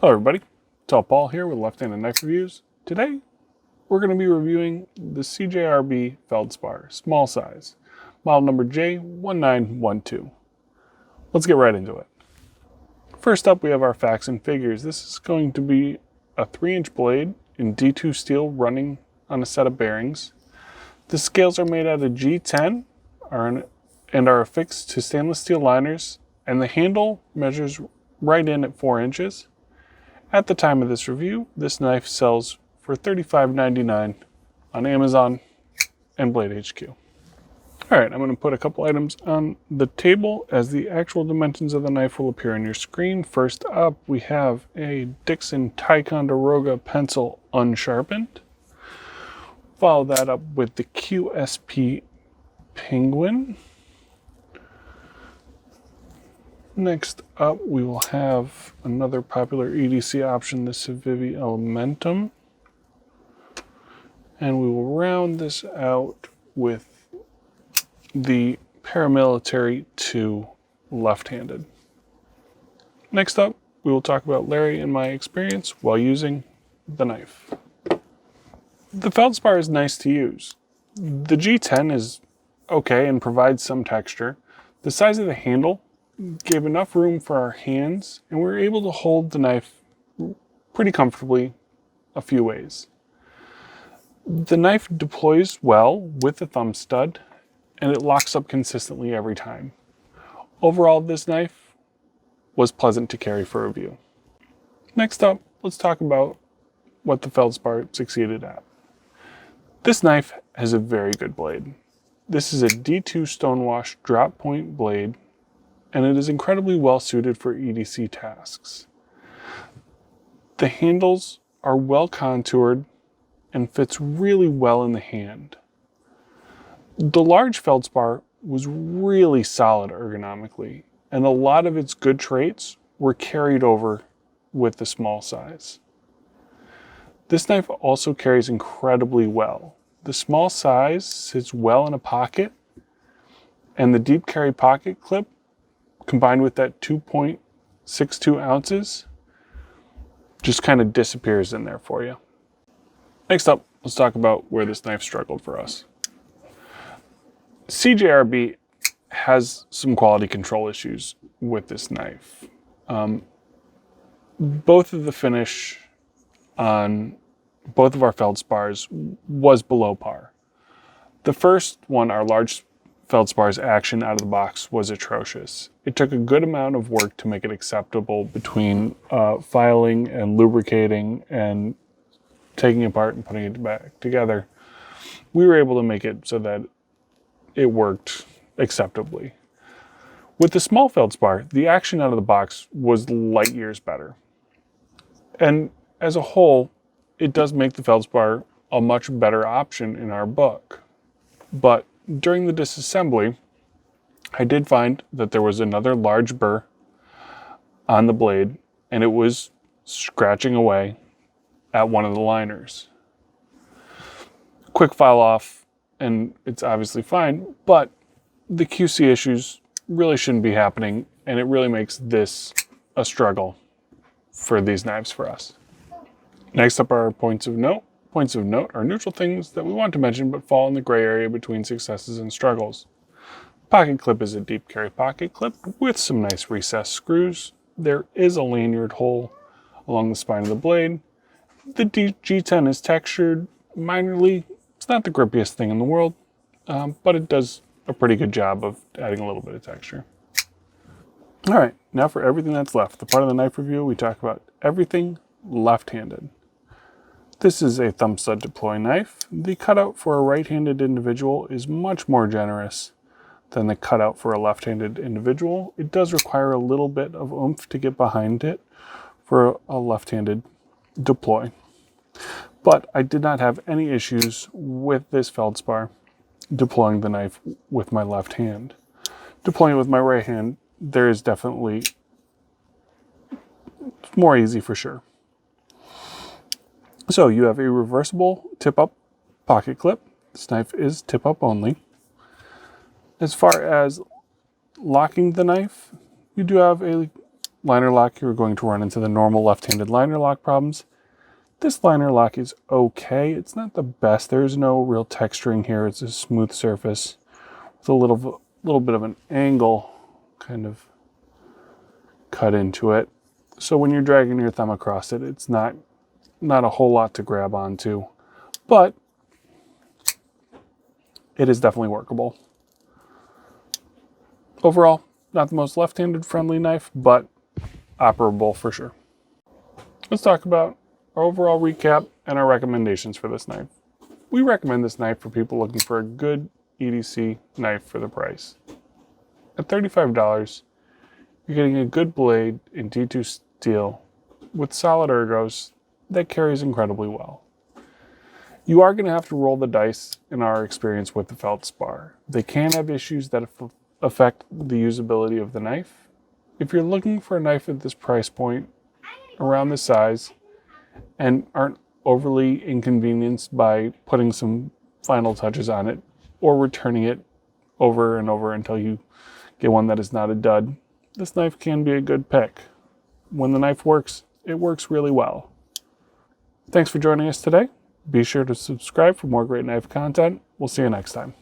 Hello everybody, it's Paul here with Left-Handed Knife Reviews. Today, we're going to be reviewing the CJRB Feldspar Small Size, model number J1912. Let's get right into it. First up, we have our facts and figures. This is going to be a 3-inch blade in D2 steel running on a set of bearings. The scales are made out of G10 and are affixed to stainless steel liners, and the handle measures right in at 4 inches. At the time of this review, this knife sells for $35.99 on Amazon and Blade HQ. Alright, I'm going to put a couple items on the table as the actual dimensions of the knife will appear on your screen. First up, we have a Dixon Ticonderoga pencil unsharpened. Follow that up with the QSP Penguin. Next up, we will have another popular EDC option, the Civivi Elementum. And we will round this out with the Paramilitary 2 left-handed. Next up, we will talk about Larry and my experience while using the knife. The Feldspar is nice to use. The G10 is okay and provides some texture. The size of the handle gave enough room for our hands, and we were able to hold the knife pretty comfortably a few ways. The knife deploys well with the thumb stud, and it locks up consistently every time. Overall, this knife was pleasant to carry for review. Next up, let's talk about what the Feldspar succeeded at. This knife has a very good blade. This is a D2 stonewash drop point blade, and it is incredibly well suited for EDC tasks. The handles are well contoured and fits really well in the hand. The large Feldspar was really solid ergonomically, and a lot of its good traits were carried over with the small size. This knife also carries incredibly well. The small size sits well in a pocket, and the deep carry pocket clip combined with that 2.62 ounces just kind of disappears in there for you. Next up, let's talk about where this knife struggled for us. CJRB has some quality control issues with this knife. Both of the finish on both of our Feldspars was below par. The first one, our large Feldspar's action out of the box was atrocious. It took a good amount of work to make it acceptable between filing and lubricating and taking it apart and putting it back together. We were able to make it so that it worked acceptably. With the small Feldspar, the action out of the box was light years better. And as a whole, it does make the Feldspar a much better option in our book. But during the disassembly, I did find that there was another large burr on the blade, and it was scratching away at one of the liners. Quick file off, and it's obviously fine, but the QC issues really shouldn't be happening, and it really makes this a struggle for these knives for us. Next up are points of note. Points of note are neutral things that we want to mention but fall in the gray area between successes and struggles. Pocket clip is a deep carry pocket clip with some nice recessed screws. There is a lanyard hole along the spine of the blade. The G10 is textured minorly. It's not the grippiest thing in the world, but it does a pretty good job of adding a little bit of texture. Alright, now for everything that's left. The part of the knife review, we talk about everything left-handed. This is a thumb stud deploy knife. The cutout for a right-handed individual is much more generous than the cutout for a left-handed individual. It does require a little bit of oomph to get behind it for a left-handed deploy. But I did not have any issues with this Feldspar deploying the knife with my left hand. Deploying it with my right hand, there is definitely more easy for sure. So you have a reversible tip-up pocket clip. This knife is tip-up only. As far as locking the knife, you do have a liner lock, you're going to run into the normal left-handed liner lock problems. This liner lock is okay. It's not the best. There's no real texturing here. It's a smooth surface with a little bit of an angle kind of cut into it. So when you're dragging your thumb across it, it's not a whole lot to grab onto, but it is definitely workable. Overall, not the most left-handed friendly knife, but operable for sure. Let's talk about our overall recap and our recommendations for this knife. We recommend this knife for people looking for a good EDC knife for the price. At $35, you're getting a good blade in D2 steel with solid ergos that carries incredibly well. You are going to have to roll the dice in our experience with the Feldspar. They can have issues that affect the usability of the knife. If you're looking for a knife at this price point, around this size, and aren't overly inconvenienced by putting some final touches on it or returning it over and over until you get one that is not a dud, this knife can be a good pick. When the knife works, it works really well. Thanks for joining us today. Be sure to subscribe for more great knife content. We'll see you next time.